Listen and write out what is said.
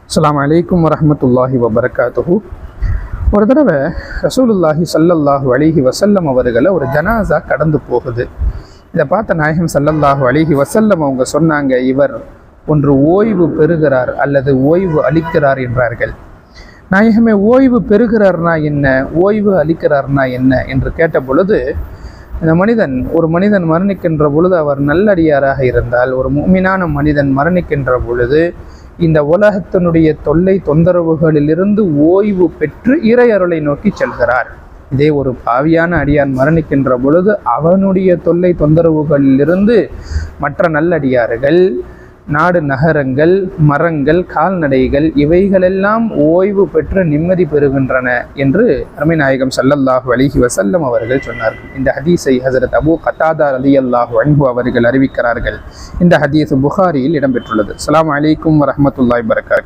அஸ்ஸலாமு அலைக்கும் வரஹ்மத்துல்லாஹி வபரகாத்துஹு. ஒரு தடவை ரசூலுல்லாஹி ஸல்லல்லாஹு அலைஹி வஸல்லம் அவர்களை ஒரு ஜனாசா கடந்து போகுது. இதை பார்த்த நாயகம் ஸல்லல்லாஹு அலைஹி வஸல்லம் அவங்க சொன்னாங்க, இவர் ஒன்று ஓய்வு பெறுகிறார் அல்லது ஓய்வு அளிக்கிறார் என்றார்கள். நாயகமே, ஓய்வு பெறுகிறார்னா என்ன, ஓய்வு அளிக்கிறார்னா என்ன என்று கேட்ட பொழுது, இந்த ஒரு மனிதன் மரணிக்கின்ற பொழுது அவர் நல்லடியாராக இருந்தால், ஒரு முஃமினான மனிதன் மரணிக்கின்ற பொழுது இந்த உலகத்தினுடைய தொந்தரவுகளிலிருந்து ஓய்வு பெற்று இறை அருளை நோக்கி செல்கிறார். இதே ஒரு பாவியான அடியான் மரணிக்கின்ற பொழுது அவனுடைய தொந்தரவுகளிலிருந்து மற்ற நல்லடியார்கள், நாடு நகரங்கள், மரங்கள், கால்நடைகள் இவைகளெல்லாம் ஓய்வு பெற்று நிம்மதி பெறுகின்றன என்று அருமை நாயகம் ஸல்லல்லாஹு அலைஹி வஸல்லம் அவர்கள் சொன்னார்கள். இந்த ஹதீஸை ஹஸரத் அபூ கத்தாதா ரலியல்லாஹு அன்ஹு அவர்கள் அறிவிக்கிறார்கள். இந்த ஹதீஸ் புகாரியில் இடம்பெற்றுள்ளது. அஸ்ஸலாமு அலைக்கும் வரஹ்மத்துல்லாஹி வபரகாத்துஹு.